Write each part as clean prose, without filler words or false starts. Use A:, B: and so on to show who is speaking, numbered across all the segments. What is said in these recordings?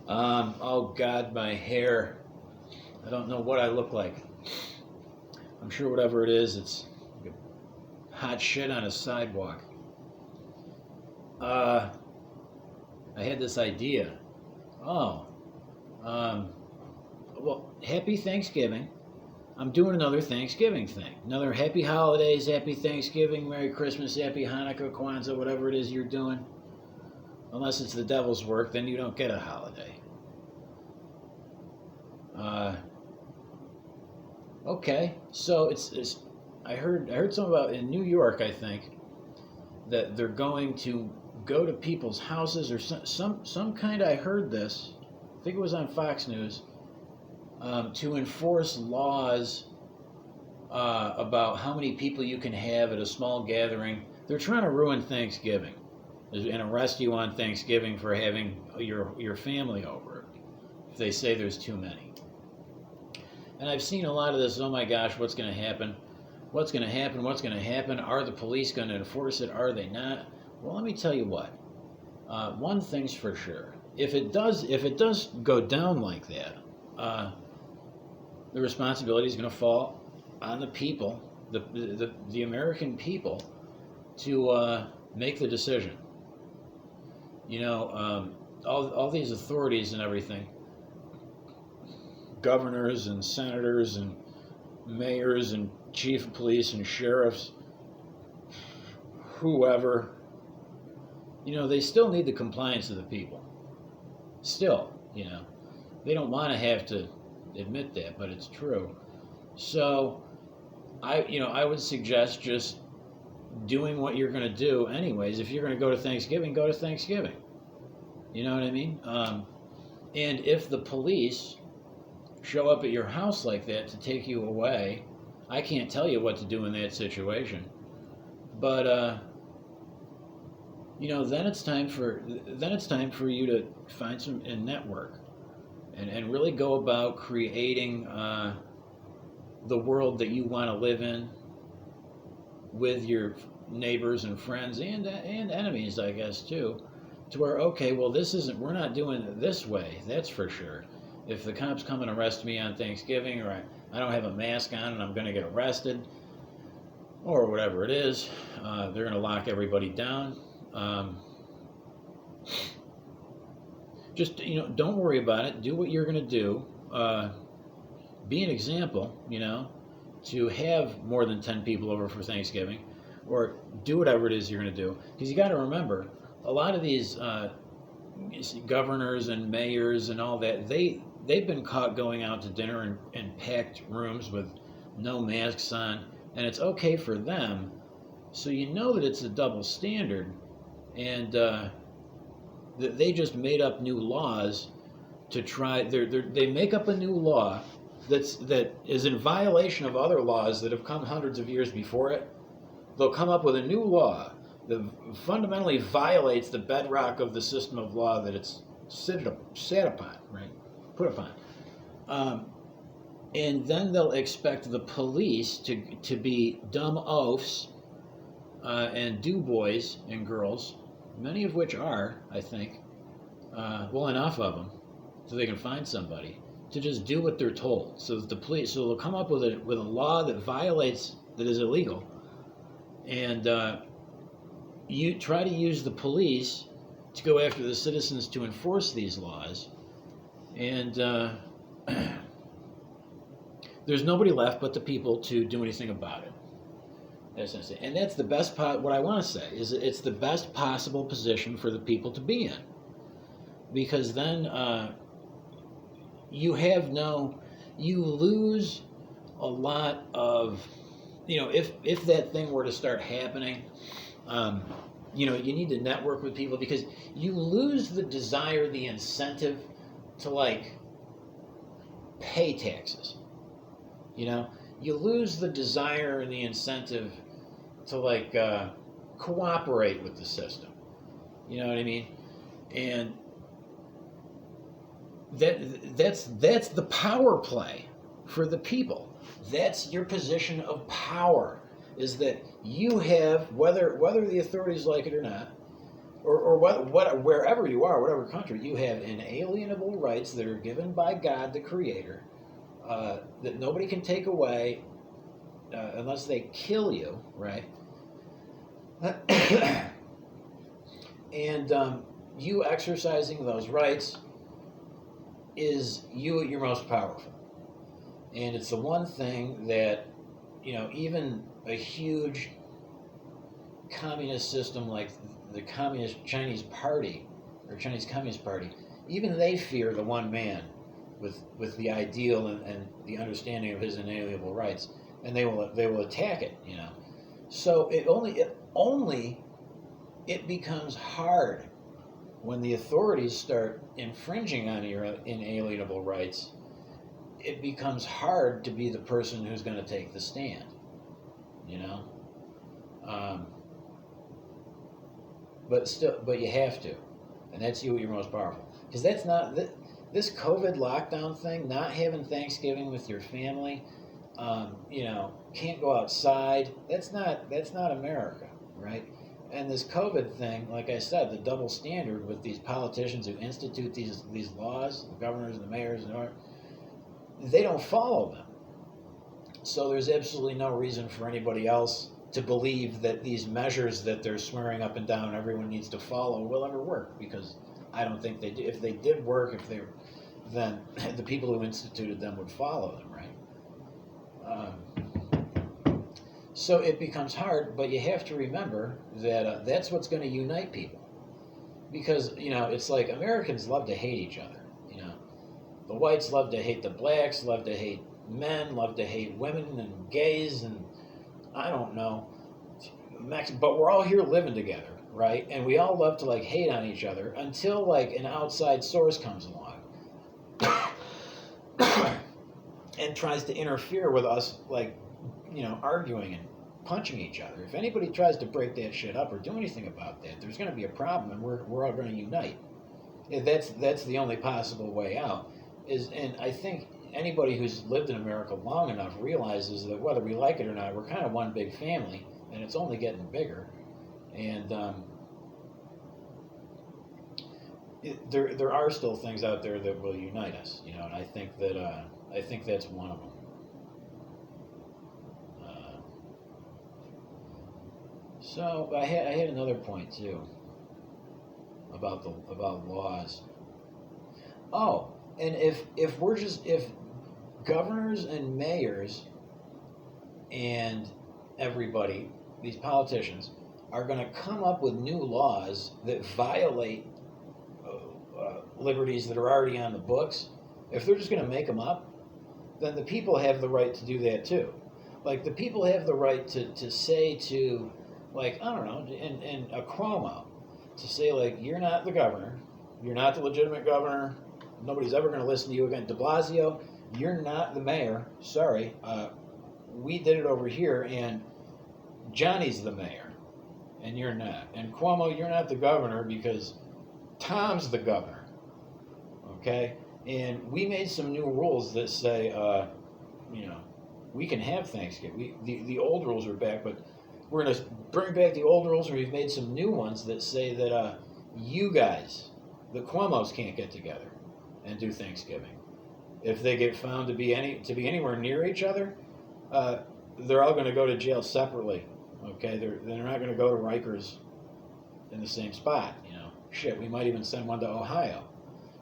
A: Oh God, my hair. I don't know what I look like. I'm sure whatever it is, it's like hot shit on a sidewalk. Uh, I had this idea. Oh, um, well, happy Thanksgiving. I'm doing another Thanksgiving thing. Another happy holidays, happy Thanksgiving, Merry Christmas, happy Hanukkah, Kwanzaa, whatever it is you're doing. Unless it's the devil's work, then you don't get a holiday. Uh, okay, so it's I heard something about in New York, I think, that they're going to go to people's houses or some kind. I heard this. I think it was on Fox News to enforce laws about how many people you can have at a small gathering. They're trying to ruin Thanksgiving and arrest you on Thanksgiving for having your family over if they say there's too many. And I've seen a lot of this. Oh my gosh, what's going to happen? What's going to happen? What's going to happen? Are the police going to enforce it? Are they not? Well, let me tell you what. One thing's for sure. If it does go down like that, the responsibility is going to fall on the people, the American people, to make the decision. All these authorities and everything, governors and senators and mayors and chief of police and sheriffs, whoever, they still need the compliance of the people. Still, they don't want to have to admit that, but it's true. So, I would suggest just doing what you're going to do anyways. If you're going to go to Thanksgiving, go to Thanksgiving. You know what I mean? And if the police show up at your house like that to take you away, I can't tell you what to do in that situation. But then it's time for you to find some and network, and really go about creating the world that you want to live in with your neighbors and friends and enemies, I guess too, to where okay, well we're not doing it this way. That's for sure. If the cops come and arrest me on Thanksgiving, or I don't have a mask on and I'm going to get arrested, or whatever it is, they're going to lock everybody down. Just don't worry about it. Do what you're going to do. Be an example. To have more than 10 people over for Thanksgiving, or do whatever it is you're going to do. Because you got to remember, a lot of these governors and mayors and all that, they've been caught going out to dinner in packed rooms with no masks on, and it's okay for them. So that it's a double standard, and they just made up new laws to try. They make up a new law that is in violation of other laws that have come hundreds of years before it. They'll come up with a new law that fundamentally violates the bedrock of the system of law that it's sat upon, right? Put upon. And then they'll expect the police to be dumb oafs and do boys and girls, many of which are, I think, enough of them, so they can find somebody to just do what they're told. So that they'll come up with a law that is illegal, and you try to use the police to go after the citizens to enforce these laws, and there's nobody left but the people to do anything about it. And that's the best part. What I want to say is it's the best possible position for the people to be in, because then you lose a lot of, if that thing were to start happening, you need to network with people, because you lose the desire, the incentive to pay taxes. You lose the desire and the incentive to cooperate with the system. You know what I mean? And that's the power play for the people. That's your position of power, is that you have, whether the authorities like it or not, or wherever you are, whatever country, you have inalienable rights that are given by God, the Creator, that nobody can take away unless they kill you, right? And you exercising those rights is you at your most powerful. And it's the one thing that, even a huge communist system like the Communist Chinese Party, or Chinese Communist Party, even they fear the one man with the ideal and the understanding of his inalienable rights, and they will attack it, So it becomes hard when the authorities start infringing on your inalienable rights. It becomes hard to be the person who's going to take the stand, but you have to, and that's you at your most powerful. Because that's not this COVID lockdown thing. Not having Thanksgiving with your family, can't go outside. That's not America, right? And this COVID thing, like I said, the double standard with these politicians who institute these laws, the governors and the mayors, they don't follow them. So there's absolutely no reason for anybody else to believe that these measures that they're swearing up and down everyone needs to follow will ever work, because I don't think they do. If they did work, then the people who instituted them would follow them, right? So it becomes hard, but you have to remember that that's what's going to unite people. Because, it's like Americans love to hate each other. The whites love to hate the blacks, love to hate men, love to hate women and gays, and I don't know. But we're all here living together, right? And we all love to hate on each other until an outside source comes along and tries to interfere with us, arguing and punching each other. If anybody tries to break that shit up or do anything about that, there's going to be a problem, and we're all going to unite. That's the only possible way out. And I think anybody who's lived in America long enough realizes that whether we like it or not, we're kind of one big family, and it's only getting bigger. And there are still things out there that will unite us, and I think that's one of them. So I had another point too about laws. Oh, and if governors and mayors and everybody, these politicians, are going to come up with new laws that violate liberties that are already on the books, if they're just going to make them up, then the people have the right to do that too. The people have the right to say to, I don't know, in a Cuomo, to say, you're not the governor, you're not the legitimate governor, nobody's ever going to listen to you again. De Blasio, you're not the mayor, sorry, we did it over here, and Johnny's the mayor, and you're not. And Cuomo, you're not the governor because Tom's the governor, okay? And we made some new rules that say, we can have Thanksgiving. The old rules are back, but we're going to bring back the old rules, and we've made some new ones that say that you guys, the Cuomos, can't get together and do Thanksgiving. If they get found to be anywhere near each other, they're all going to go to jail separately. Okay, they're not going to go to Rikers in the same spot. Shit, we might even send one to Ohio,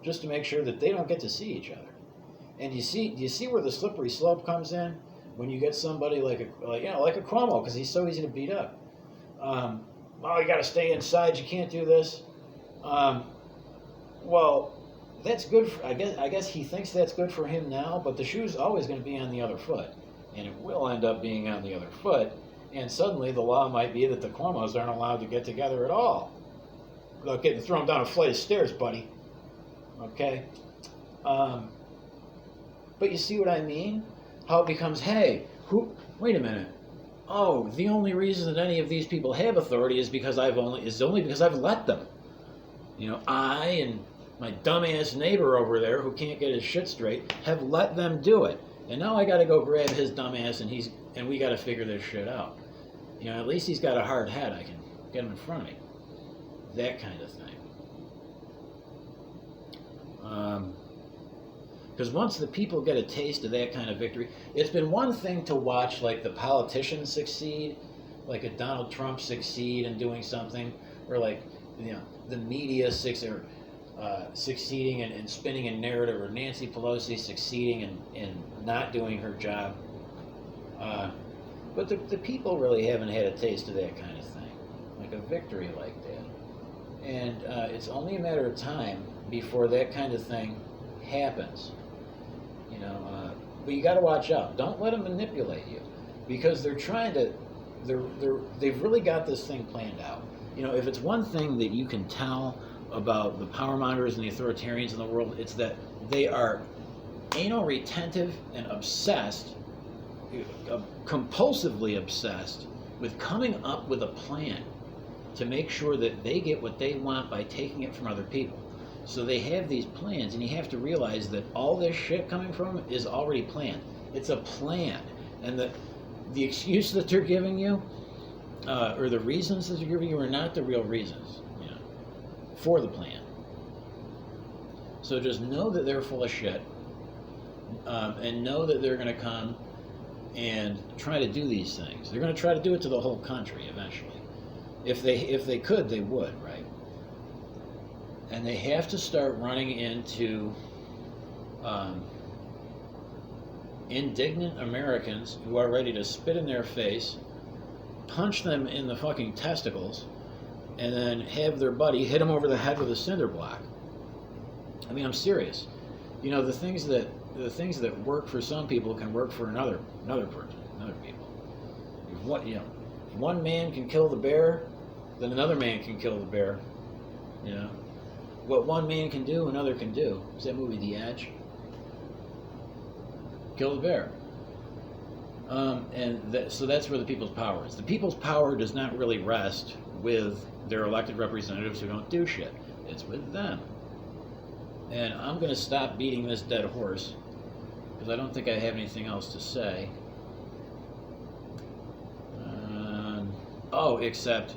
A: just to make sure that they don't get to see each other. And do you see where the slippery slope comes in when you get somebody like a Cuomo, because he's so easy to beat up. You got to stay inside. You can't do this. Well, that's good. I guess he thinks that's good for him now, but the shoe's always going to be on the other foot, and it will end up being on the other foot. And suddenly, the law might be that the Cuomos aren't allowed to get together at all without getting thrown down a flight of stairs, buddy. Okay. But you see what I mean? How it becomes, hey, wait a minute. Oh, the only reason that any of these people have authority is only because I've let them. I and my dumbass neighbor over there who can't get his shit straight have let them do it. And now I got to go grab his dumbass and we got to figure this shit out. At least he's got a hard head. I can get him in front of me. that kind of thing. Because once the people get a taste of that kind of victory, it's been one thing to watch like the politicians succeed, like a Donald Trump succeed in doing something, or like the media succeeding in spinning a narrative, or Nancy Pelosi succeeding in not doing her job. But the people really haven't had a taste of that kind of thing, like a victory like that. And it's only a matter of time before that kind of thing happens. But you got to watch out. Don't let them manipulate you, because they're trying to. They've really got this thing planned out. If it's one thing that you can tell about the power mongers and the authoritarians in the world, it's that they are anal retentive and obsessed, compulsively obsessed with coming up with a plan to make sure that they get what they want by taking it from other people. So they have these plans, and you have to realize that all this shit coming from them is already planned. It's a plan. And the excuse that they're giving you, or the reasons that they're giving you, are not the real reasons for the plan. So just know that they're full of shit, and know that they're going to come and try to do these things. They're going to try to do it to the whole country eventually. If they could, they would, right? And they have to start running into indignant Americans who are ready to spit in their face, punch them in the fucking testicles, and then have their buddy hit them over the head with a cinder block. I mean, I'm serious. The things that work for some people can work for another person, another people. If one man can kill the bear, then another man can kill the bear. What one man can do, another can do. Is that movie The Edge? Kill the bear. So that's where the people's power is. The people's power does not really rest with their elected representatives who don't do shit. It's with them. And I'm going to stop beating this dead horse, because I don't think I have anything else to say. Except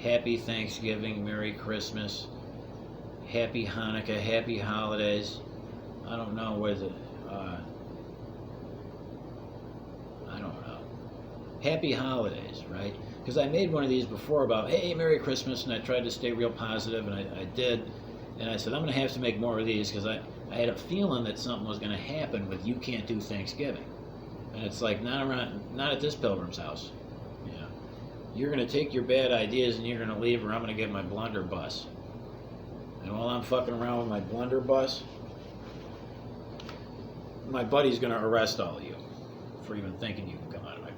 A: Happy Thanksgiving, Merry Christmas, Happy Hanukkah, Happy Holidays. I don't know, what is it? I don't know. Happy Holidays, right? Because I made one of these before about, hey, Merry Christmas, and I tried to stay real positive, and I did. And I said, I'm going to have to make more of these, because I had a feeling that something was going to happen with you can't do Thanksgiving. And it's like, not at this pilgrim's house. You're going to take your bad ideas and you're going to leave, or I'm going to get my blunderbuss. And while I'm fucking around with my blunderbuss, my buddy's going to arrest all of you for even thinking you can come out of my